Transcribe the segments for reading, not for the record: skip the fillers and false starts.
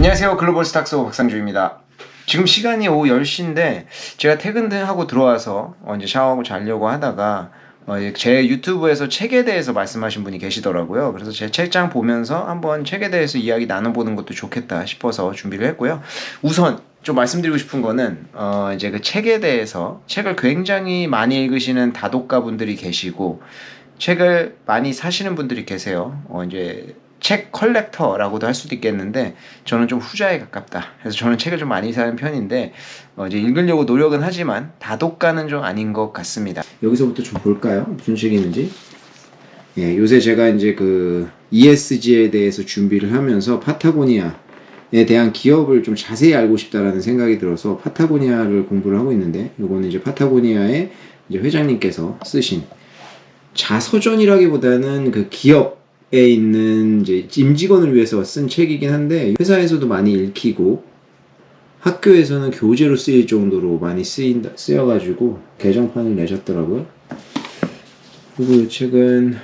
안녕하세요. 글로벌 스탁소 박상주입니다. 지금 시간이 오후 10시인데 제가 퇴근하고 들어와서 이제 샤워하고 자려고 하다가 제 유튜브에서 책에 대해서 말씀하신 분이 계시더라고요. 그래서 제 책장 보면서 한번 책에 대해서 이야기 나눠보는 것도 좋겠다 싶어서 준비를 했고요. 우선 좀 말씀드리고 싶은 거는 이제 그 책에 대해서 책을 굉장히 많이 읽으시는 다독가 분들이 계시고 책을 많이 사시는 분들이 계세요. 이제 책 컬렉터라고도 할 수도 있겠는데 저는 좀 후자에 가깝다. 그래서 저는 책을 좀 많이 사는 편인데 이제 읽으려고 노력은 하지만 다독가는 좀 아닌 것 같습니다. 여기서부터 좀 볼까요? 무슨 책이 있는지. 예, 요새 제가 이제 그 ESG에 대해서 준비를 하면서 파타고니아에 대한 기업을 좀 자세히 알고 싶다라는 생각이 들어서 파타고니아를 공부를 하고 있는데, 요거는 이제 파타고니아의 이제 회장님께서 쓰신 자서전이라기보다는 그 기업에 있는 이제 임직원을 위해서 쓴 책이긴 한데, 회사에서도 많이 읽히고 학교에서는 교재로 쓰일 정도로 많이 쓰여가지고 개정판을 내셨더라고요. 그리고 이 책은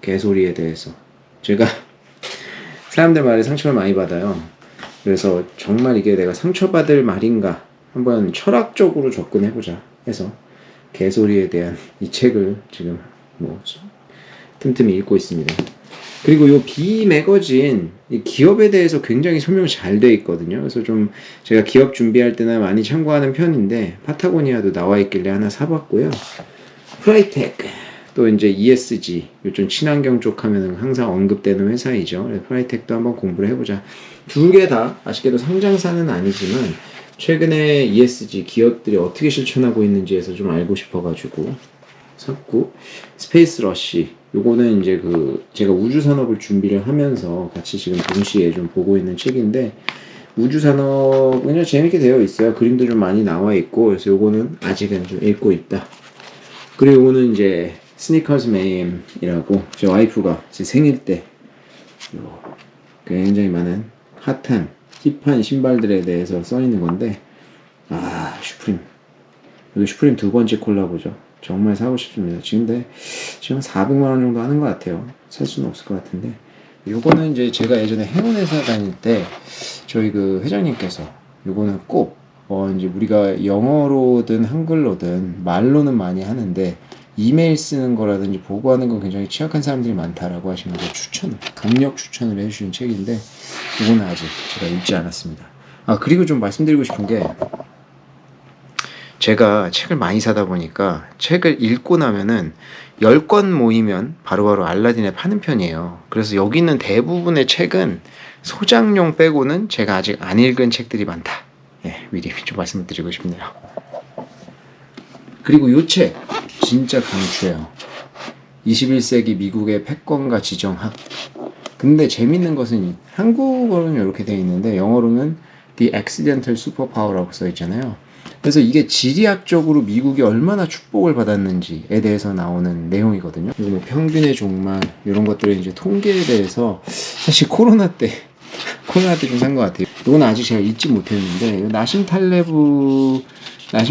개소리에 대해서, 제가 사람들 말에 상처를 많이 받아요. 그래서 정말 이게 내가 상처받을 말인가 한번 철학적으로 접근해보자 해서 개소리에 대한 이 책을 지금 틈틈이 읽고 있습니다. 그리고 요 B 매거진, 이 기업에 대해서 굉장히 설명이 잘 돼 있거든요. 그래서 좀 제가 기업 준비할 때나 많이 참고하는 편인데, 파타고니아도 나와 있길래 하나 사봤고요. 프라이텍, 또 이제 ESG, 요즘 친환경 쪽 하면은 항상 언급되는 회사이죠. 그래서 프라이텍도 한번 공부를 해보자. 두 개 다 아쉽게도 상장사는 아니지만 최근에 ESG 기업들이 어떻게 실천하고 있는지에서 좀 알고 싶어가지고 샀고, 스페이스 러쉬, 요거는 이제 제가 우주산업을 준비를 하면서 같이 지금 동시에 좀 보고 있는 책인데, 우주산업 굉장히 재밌게 되어 있어요. 그림도 좀 많이 나와 있고, 그래서 요거는 아직은 좀 읽고 있다. 그리고 요거는 이제 스니커즈 메임이라고, 제 와이프가 제 생일 때 굉장히 많은 핫한 힙한 신발들에 대해서 써 있는 건데, 슈프림, 여기 슈프림 두 번째 콜라보죠. 정말 사고 싶습니다. 지금 400만원 정도 하는 것 같아요. 살 수는 없을 것 같은데, 요거는 이제 제가 예전에 해운회사 다닐 때 저희 그 회장님께서 요거는 꼭 이제 우리가 영어로든 한글로든 말로는 많이 하는데 이메일 쓰는 거라든지 보고하는 건 굉장히 취약한 사람들이 많다라고 하시면서 강력 추천을 해주신 책인데, 이거는 아직 제가 읽지 않았습니다. 그리고 좀 말씀드리고 싶은 게, 제가 책을 많이 사다 보니까 책을 읽고 나면은 10권 모이면 바로바로 알라딘에 파는 편이에요. 그래서 여기 있는 대부분의 책은 소장용 빼고는 제가 아직 안 읽은 책들이 많다. 미리 좀 말씀드리고 싶네요. 그리고 이 책 진짜 강추해요. 21세기 미국의 패권과 지정학. 근데 재밌는 것은 한국어로는 이렇게 되어 있는데 영어로는 The Accidental Superpower라고 써 있잖아요. 그래서 이게 지리학적으로 미국이 얼마나 축복을 받았는지에 대해서 나오는 내용이거든요. 그리고 뭐 평균의 종말, 이런 것들의 이제 통계에 대해서 사실 코로나 때 좀 산 것 같아요. 이건 아직 제가 읽지 못했는데, 나심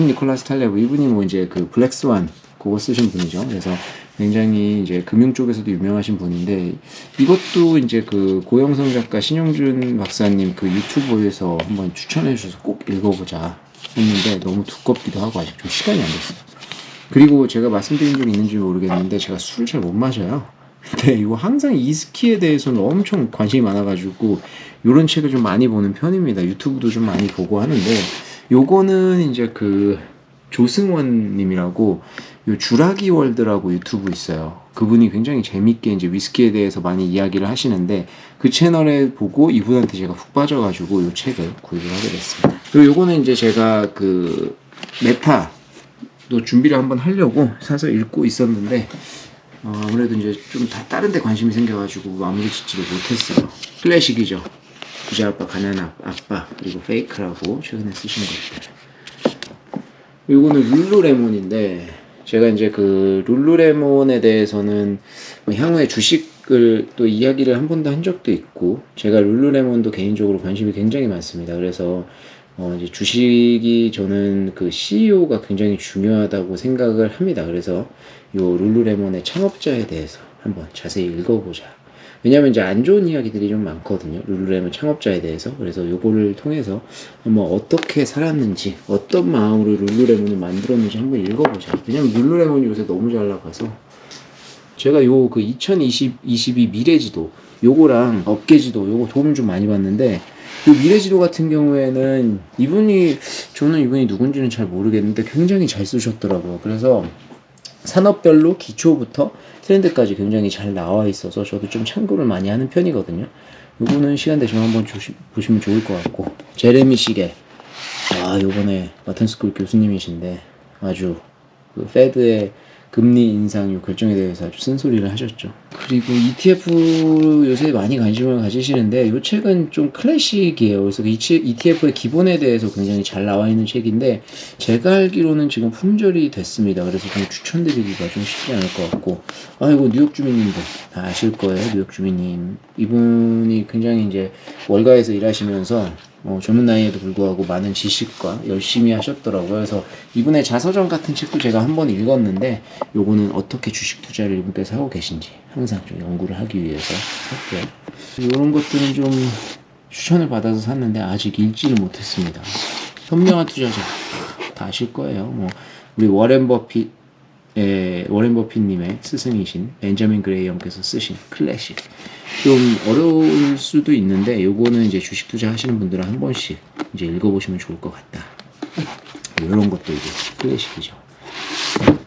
니콜라스 탈레브, 이분이 뭐 이제 그 블랙스완 그거 쓰신 분이죠. 그래서 굉장히 이제 금융 쪽에서도 유명하신 분인데, 이것도 이제 그 고영성 작가 신영준 박사님 그 유튜브에서 한번 추천해 주셔서 꼭 읽어보자 했는데, 너무 두껍기도 하고 아직 좀 시간이 안 됐어요. 그리고 제가 말씀드린 적이 있는지 모르겠는데, 제가 술을 잘 못 마셔요. 근데 이거 항상 이스키에 대해서는 엄청 관심이 많아가지고 요런 책을 좀 많이 보는 편입니다. 유튜브도 좀 많이 보고 하는데, 요거는 이제 그 조승원 님이라고 요 주라기 월드라고 유튜브 있어요. 그분이 굉장히 재밌게 이제 위스키에 대해서 많이 이야기를 하시는데, 그 채널에 보고 이분한테 제가 훅 빠져가지고 요 책을 구입을 하게 됐습니다. 그리고 요거는 이제 제가 그 메타도 준비를 한번 하려고 사서 읽고 있었는데, 아무래도 이제 좀 다른 데 관심이 생겨가지고 마무리 짓지를 못했어요. 클래식이죠. 부자 아빠, 가난한 아빠, 그리고 페이크라고 최근에 쓰신 것들. 요거는 룰루레몬인데, 제가 이제 그 룰루레몬에 대해서는 향후에 주식을 또 이야기를 한 번도 한 적도 있고, 제가 룰루레몬도 개인적으로 관심이 굉장히 많습니다. 그래서 이제 주식이, 저는 그 CEO가 굉장히 중요하다고 생각을 합니다. 그래서 요 룰루레몬의 창업자에 대해서 한번 자세히 읽어보자. 왜냐면 이제 안 좋은 이야기들이 좀 많거든요. 룰루레몬 창업자에 대해서. 그래서 요거를 통해서 한번 어떻게 살았는지, 어떤 마음으로 룰루레몬을 만들었는지 한번 읽어보자. 왜냐면 룰루레몬이 요새 너무 잘 나가서. 제가 요 그 2022 미래지도, 요거랑 업계지도, 요거 도움 좀 많이 받는데, 요 미래지도 같은 경우에는 저는 이분이 누군지는 잘 모르겠는데 굉장히 잘 쓰셨더라고요. 그래서 산업별로 기초부터 트렌드까지 굉장히 잘 나와 있어서 저도 좀 참고를 많이 하는 편이거든요. 요거는 시간 되시면 한번 보시면 좋을 것 같고, 제레미 시겔, 요번에 마튼스쿨 교수님이신데 아주 그 페드의 금리 인상 요 결정에 대해서 아주 쓴소리를 하셨죠. 그리고 ETF 요새 많이 관심을 가지시는데 요 책은 좀 클래식이에요. 그래서 ETF의 기본에 대해서 굉장히 잘 나와 있는 책인데 제가 알기로는 지금 품절이 됐습니다. 그래서 좀 추천드리기가 좀 쉽지 않을 것 같고, 이거 뉴욕 주민님들 다 아실 거예요. 뉴욕 주민님, 이분이 굉장히 이제 월가에서 일하시면서 젊은 나이에도 불구하고 많은 지식과 열심히 하셨더라고요. 그래서 이분의 자서전 같은 책도 제가 한번 읽었는데, 요거는 어떻게 주식 투자를 이분께서 하고 계신지 항상 좀 연구를 하기 위해서 했고요. 이런 것들은 좀 추천을 받아서 샀는데 아직 읽지를 못했습니다. 현명한 투자자 다 아실 거예요. 우리 워렌 버핏님의 스승이신 벤자민 그레이엄께서 쓰신 클래식. 좀 어려울 수도 있는데 요거는 이제 주식 투자 하시는 분들은 한 번씩 이제 읽어보시면 좋을 것 같다. 이런 것도 이제 클래식이죠.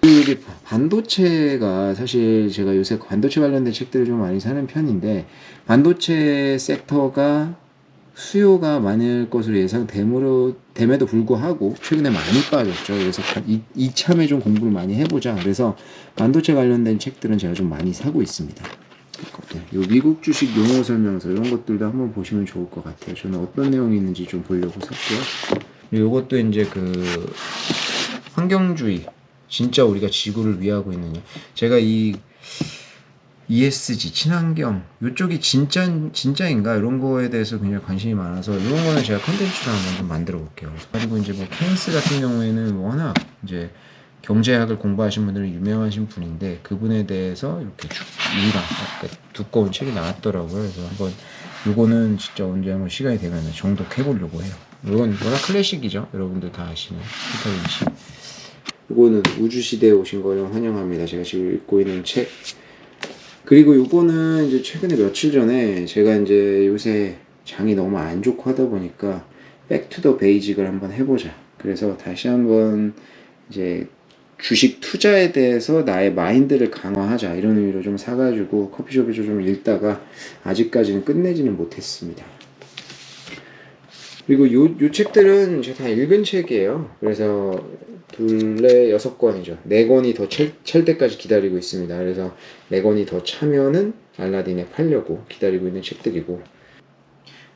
이게 반도체가 사실 제가 요새 반도체 관련된 책들을 좀 많이 사는 편인데, 반도체 섹터가 수요가 많을 것으로 예상됨에도 불구하고 최근에 많이 빠졌죠. 그래서 이참에 좀 공부를 많이 해보자. 그래서 반도체 관련된 책들은 제가 좀 많이 사고 있습니다. 요 미국 주식 용어 설명서 이런 것들도 한번 보시면 좋을 것 같아요. 저는 어떤 내용이 있는지 좀 보려고 샀고요. 요것도 이제 그 환경주의, 진짜 우리가 지구를 위하고 있느냐. 제가 이 ESG, 친환경, 이쪽이 진짜인가? 이런 거에 대해서 굉장히 관심이 많아서 이런 거는 제가 컨텐츠로 한번 좀 만들어 볼게요. 그리고 이제 뭐 케인스 같은 경우에는 워낙 이제 경제학을 공부하신 분들은 유명하신 분인데, 그분에 대해서 이렇게 유일한 두꺼운 책이 나왔더라고요. 그래서 한번 요거는 진짜 언제 한번 시간이 되면 정독해 보려고 해요. 이건 워낙 클래식이죠. 여러분들 다 아시는 피터 린치. 요거는 우주시대에 오신 거를 환영합니다. 제가 지금 읽고 있는 책. 그리고 요거는 이제 최근에 며칠 전에 제가 이제 요새 장이 너무 안 좋고 하다 보니까 백투더 베이직을 한번 해보자. 그래서 다시 한번 이제 주식 투자에 대해서 나의 마인드를 강화하자, 이런 의미로 좀 사가지고 커피숍에서 좀 읽다가 아직까지는 끝내지는 못했습니다. 그리고 요 책들은 제가 다 읽은 책이에요. 그래서 둘레 6권이죠. 4권이 더 찰 때까지 기다리고 있습니다. 그래서 4권이 더 차면은 알라딘에 팔려고 기다리고 있는 책들이고,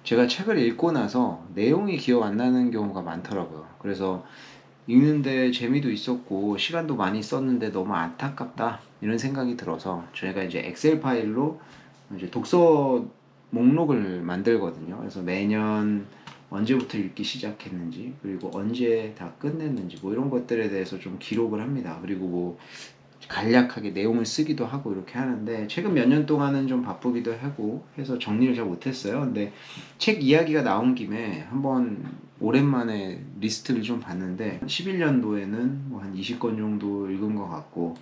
제가 책을 읽고 나서 내용이 기억 안 나는 경우가 많더라고요. 그래서 읽는데 재미도 있었고 시간도 많이 썼는데 너무 안타깝다, 이런 생각이 들어서 저희가 이제 엑셀 파일로 이제 독서 목록을 만들거든요. 그래서 매년 언제부터 읽기 시작했는지, 그리고 언제 다 끝냈는지, 뭐 이런 것들에 대해서 좀 기록을 합니다. 그리고 뭐 간략하게 내용을 쓰기도 하고 이렇게 하는데, 최근 몇 년 동안은 좀 바쁘기도 하고 해서 정리를 잘 못했어요. 근데 책 이야기가 나온 김에 한번 오랜만에 리스트를 좀 봤는데, 11년도에는 뭐 한 20권 정도 읽은 것 같고,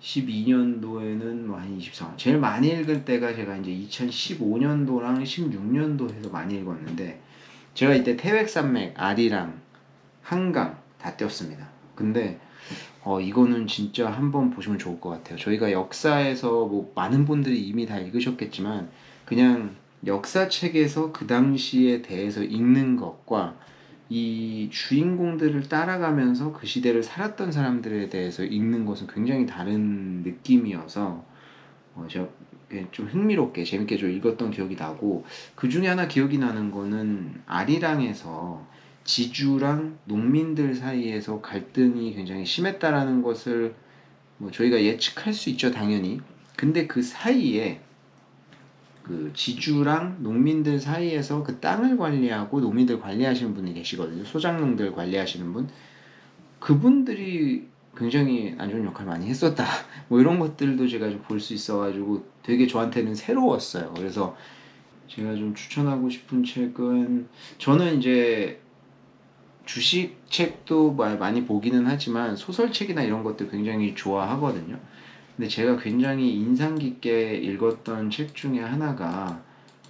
12년도에는 뭐 한 24권. 제일 많이 읽을 때가 제가 이제 2015년도랑 16년도 해서 많이 읽었는데, 제가 이때 태백산맥, 아리랑, 한강 다 띄었습니다. 근데 이거는 진짜 한번 보시면 좋을 것 같아요. 저희가 역사에서 뭐 많은 분들이 이미 다 읽으셨겠지만, 그냥 역사책에서 그 당시에 대해서 읽는 것과 이 주인공들을 따라가면서 그 시대를 살았던 사람들에 대해서 읽는 것은 굉장히 다른 느낌이어서 제가 좀 흥미롭게 재밌게 좀 읽었던 기억이 나고, 그 중에 하나 기억이 나는 거는 아리랑에서 지주랑 농민들 사이에서 갈등이 굉장히 심했다라는 것을 뭐 저희가 예측할 수 있죠, 당연히. 근데 그 사이에 그 지주랑 농민들 사이에서 그 땅을 관리하고 농민들 관리하시는 분이 계시거든요. 소작농들 관리하시는 분. 그분들이 굉장히 안 좋은 역할 많이 했었다. 뭐 이런 것들도 제가 좀 볼 수 있어가지고 되게 저한테는 새로웠어요. 그래서 제가 좀 추천하고 싶은 책은, 저는 이제 주식 책도 많이 보기는 하지만 소설책이나 이런 것들 굉장히 좋아하거든요. 근데 제가 굉장히 인상 깊게 읽었던 책 중에 하나가,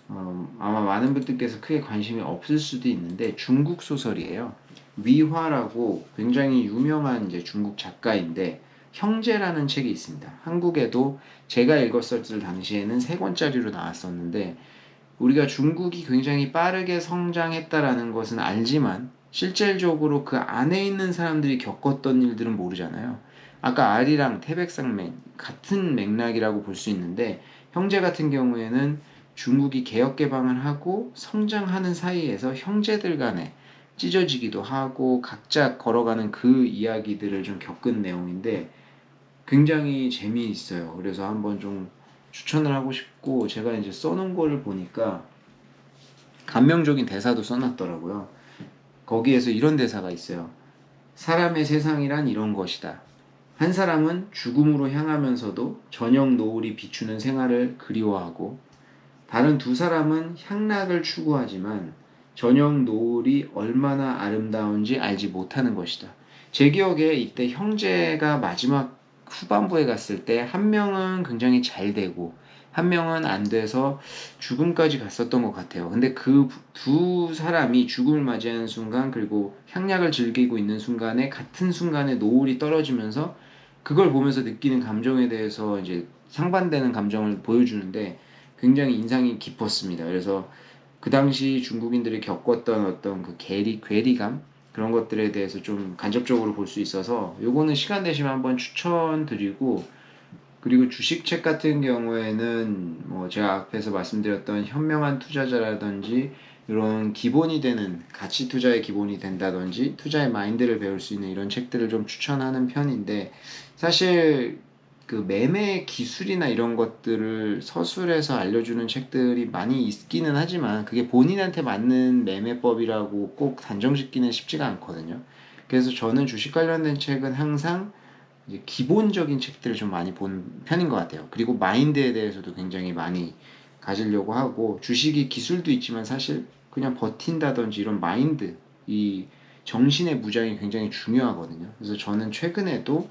아마 많은 분들께서 크게 관심이 없을 수도 있는데 중국 소설이에요. 위화라고 굉장히 유명한 이제 중국 작가인데, 형제라는 책이 있습니다. 한국에도 제가 읽었을 당시에는 3권짜리로 나왔었는데, 우리가 중국이 굉장히 빠르게 성장했다라는 것은 알지만 실질적으로 그 안에 있는 사람들이 겪었던 일들은 모르잖아요. 아까 아리랑 태백산맥 같은 맥락이라고 볼 수 있는데, 형제 같은 경우에는 중국이 개혁 개방을 하고 성장하는 사이에서 형제들 간에 찢어지기도 하고 각자 걸어가는 그 이야기들을 좀 겪은 내용인데 굉장히 재미있어요. 그래서 한번 좀 추천을 하고 싶고, 제가 이제 써놓은 거를 보니까 감명적인 대사도 써놨더라고요. 거기에서 이런 대사가 있어요. 사람의 세상이란 이런 것이다. 한 사람은 죽음으로 향하면서도 저녁 노을이 비추는 생활을 그리워하고, 다른 두 사람은 향락을 추구하지만 저녁 노을이 얼마나 아름다운지 알지 못하는 것이다. 제 기억에 이때 형제가 마지막 후반부에 갔을 때 한 명은 굉장히 잘 되고 한 명은 안 돼서 죽음까지 갔었던 것 같아요. 근데 그 두 사람이 죽음을 맞이하는 순간, 그리고 향락을 즐기고 있는 순간에 같은 순간에 노을이 떨어지면서 그걸 보면서 느끼는 감정에 대해서 이제 상반되는 감정을 보여주는데 굉장히 인상이 깊었습니다. 그래서 그 당시 중국인들이 겪었던 어떤 그 괴리감, 그런 것들에 대해서 좀 간접적으로 볼 수 있어서 요거는 시간 되시면 한번 추천드리고, 그리고 주식책 같은 경우에는 뭐 제가 앞에서 말씀드렸던 현명한 투자자라든지 이런 기본이 되는 가치 투자의 기본이 된다든지 투자의 마인드를 배울 수 있는 이런 책들을 좀 추천하는 편인데, 사실 그 매매 기술이나 이런 것들을 서술해서 알려주는 책들이 많이 있기는 하지만 그게 본인한테 맞는 매매법이라고 꼭 단정짓기는 쉽지가 않거든요. 그래서 저는 주식 관련된 책은 항상 이제 기본적인 책들을 좀 많이 본 편인 것 같아요. 그리고 마인드에 대해서도 굉장히 많이 가지려고 하고, 주식이 기술도 있지만 사실 그냥 버틴다든지 이런 마인드, 이 정신의 무장이 굉장히 중요하거든요. 그래서 저는 최근에도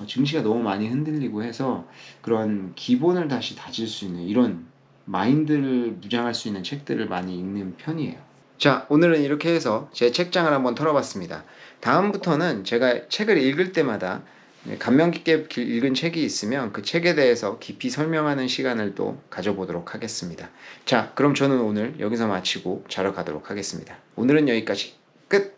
증시가 너무 많이 흔들리고 해서 그런 기본을 다시 다질 수 있는 이런 마인드를 무장할 수 있는 책들을 많이 읽는 편이에요. 자, 오늘은 이렇게 해서 제 책장을 한번 털어봤습니다. 다음부터는 제가 책을 읽을 때마다 감명 깊게 읽은 책이 있으면 그 책에 대해서 깊이 설명하는 시간을 또 가져보도록 하겠습니다. 자, 그럼 저는 오늘 여기서 마치고 자러 가도록 하겠습니다. 오늘은 여기까지. 끝!